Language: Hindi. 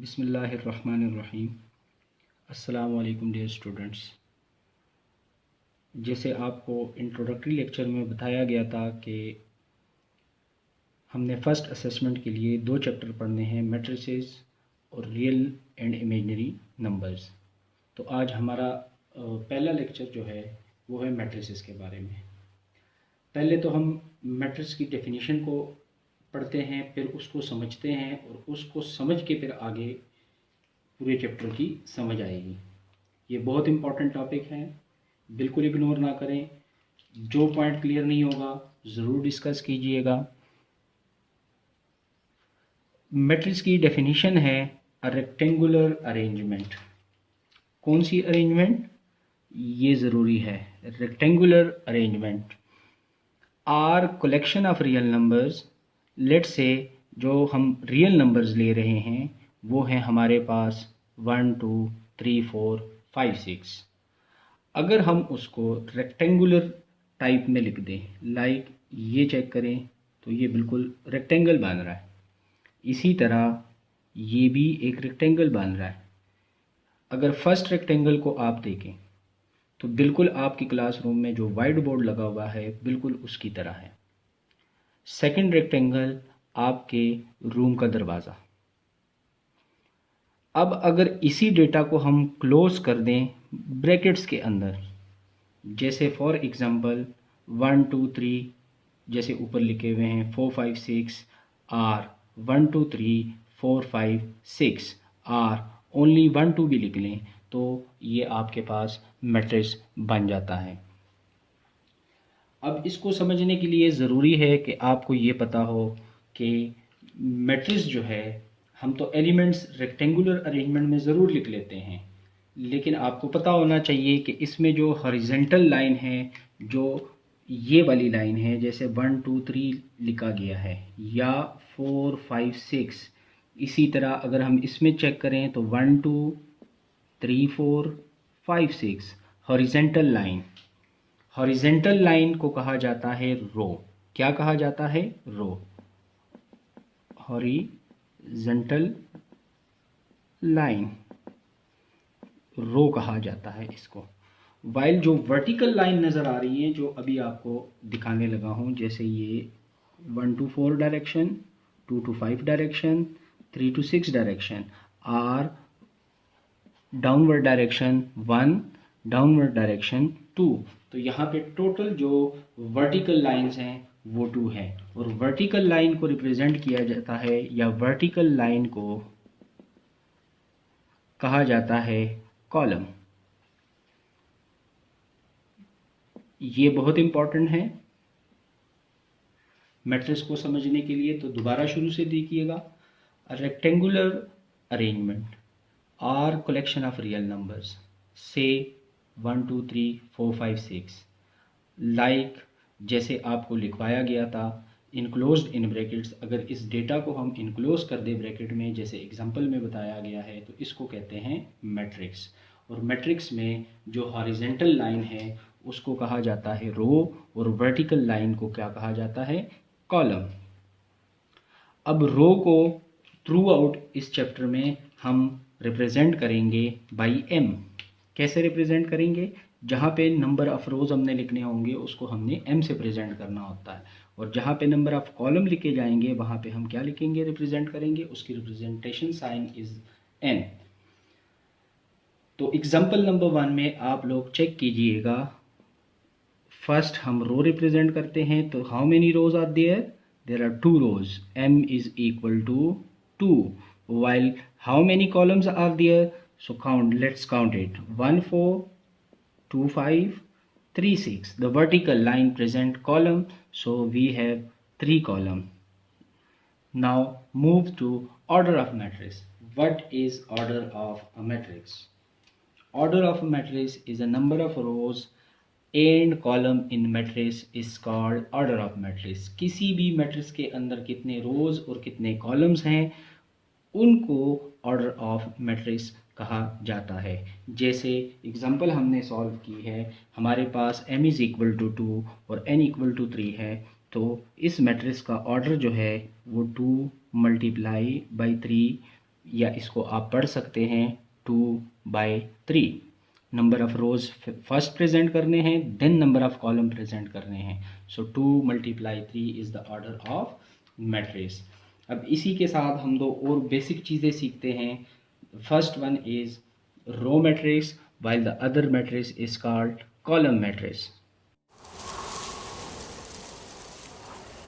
बिस्मिल्लाहिर्रहमानिर्रहीम। अस्सलाम वालेकुम डियर स्टूडेंट्स। जैसे आपको इंट्रोडक्टरी लेक्चर में बताया गया था कि हमने फ़र्स्ट असेसमेंट के लिए 2 चैप्टर पढ़ने हैं, मैट्रिसेस और रियल एंड इमेजिनरी नंबर्स। तो आज हमारा पहला लेक्चर जो है वो है मैट्रिसेस के बारे में। पहले तो हम मैट्रिक्स की डेफिनेशन को पढ़ते हैं, फिर उसको समझते हैं और उसको समझ के फिर आगे पूरे चैप्टर की समझ आएगी। ये बहुत इंपॉर्टेंट टॉपिक है, बिल्कुल इग्नोर ना करें। जो पॉइंट क्लियर नहीं होगा ज़रूर डिस्कस कीजिएगा। मैट्रिक्स की डेफिनेशन है अ रेक्टेंगुलर अरेंजमेंट। कौन सी अरेंजमेंट? ये ज़रूरी है, rectangular arrangement or collection of real numbers. Let's say जो हम रियल नंबर्स ले रहे हैं वो हैं हमारे पास 1 2 3 4 5 6। अगर हम उसको रेक्टेंगुलर टाइप में लिख दें, लाइक ये चेक करें तो ये बिल्कुल रेक्टेंगल बन रहा है। इसी तरह ये भी एक रेक्टेंगल बन रहा है। अगर फर्स्ट रेक्टेंगल को आप देखें तो बिल्कुल आपकी क्लासरूम में जो वाइट बोर्ड लगा हुआ है बिल्कुल उसकी तरह है। सेकंड रेक्टेंगल आपके रूम का दरवाज़ा। अब अगर इसी डेटा को हम क्लोज कर दें ब्रैकेट्स के अंदर, जैसे फॉर एग्ज़ाम्पल 1 2 3 जैसे ऊपर लिखे हुए हैं 4 5 6 आर 1 2 3 4 5 6 आर ओनली 1 2 भी लिख लें तो ये आपके पास मैट्रिक्स बन जाता है। अब इसको समझने के लिए ज़रूरी है कि आपको ये पता हो कि मैट्रिक्स जो है, हम तो एलिमेंट्स रेक्टेंगुलर अरेंजमेंट में ज़रूर लिख लेते हैं, लेकिन आपको पता होना चाहिए कि इसमें जो हॉरिजेंटल लाइन है, जो ये वाली लाइन है, जैसे 1 2 3 लिखा गया है या 4 5 6, इसी तरह अगर हम इसमें चेक करें तो 1 2 3 4 5 6 हॉरिजेंटल लाइन। हॉरिजेंटल लाइन को कहा जाता है रो। क्या कहा जाता है? रो। हॉरिजेंटल लाइन रो कहा जाता है इसको। वाइल जो वर्टिकल लाइन नज़र आ रही है, जो अभी आपको दिखाने लगा हूँ, जैसे ये 1 to 4 direction, 2 to 5 direction, 3 to 6 direction or downward direction 1, downward direction 2। तो यहाँ पे टोटल जो वर्टिकल लाइंस हैं वो 2 हैं, और वर्टिकल लाइन को रिप्रेजेंट किया जाता है या वर्टिकल लाइन को कहा जाता है कॉलम। ये बहुत इंपॉर्टेंट है मैट्रिक्स को समझने के लिए। तो दोबारा शुरू से देखिएगा। Rectangular arrangement or collection of real numbers से 1 2 3 4 5 6, लाइक जैसे आपको लिखवाया गया था इनक्लोज्ड इन ब्रैकेट्स। अगर इस डेटा को हम इनक्लोज कर दें ब्रैकेट में, जैसे एग्जांपल में बताया गया है, तो इसको कहते हैं मैट्रिक्स। और मैट्रिक्स में जो हॉरिजेंटल लाइन है उसको कहा जाता है रो, और वर्टिकल लाइन को क्या कहा जाता है? कॉलम। अब रो को थ्रू आउट इस चैप्टर में हम रिप्रेजेंट करेंगे बाई एम। कैसे रिप्रेजेंट करेंगे? जहाँ पे नंबर ऑफ रोज़ हमने लिखने होंगे उसको हमने एम से प्रेजेंट करना होता है, और जहाँ पे नंबर ऑफ कॉलम लिखे जाएंगे वहाँ पे हम क्या लिखेंगे? रिप्रेजेंट करेंगे, उसकी रिप्रेजेंटेशन साइन इज एन। तो एग्जाम्पल नंबर 1 में आप लोग चेक कीजिएगा। फर्स्ट हम रो रिप्रेजेंट करते हैं, तो how many rows are there? There are 2 rows. m is equal to 2. While how many columns are there? So count, let's count it. 1 4 2 5 3 6. The vertical line present column, so we have 3 column. Now move to order of matrix. What is order of a matrix? Order of a matrix is a number of rows and column in matrix is called order of matrix. किसी भी मैट्रिक्स के अंदर कितने रोज और कितने कॉलम्स हैं उनको ऑर्डर ऑफ मैट्रिक्स कहा जाता है। जैसे एग्जांपल हमने सॉल्व की है, हमारे पास m इज़ इक्वल टू 2 और n इक्वल टू 3 है, तो इस मैट्रिक्स का ऑर्डर जो है वो 2 मल्टीप्लाई बाई 3 या इसको आप पढ़ सकते हैं 2/3। Number of rows first present करने हैं, then number of column present करने हैं। So 2 × 3 is the order of matrix. अब इसी के साथ हम दो और बेसिक चीज़ें सीखते हैं। First one is row matrix while the other matrix is called column matrix.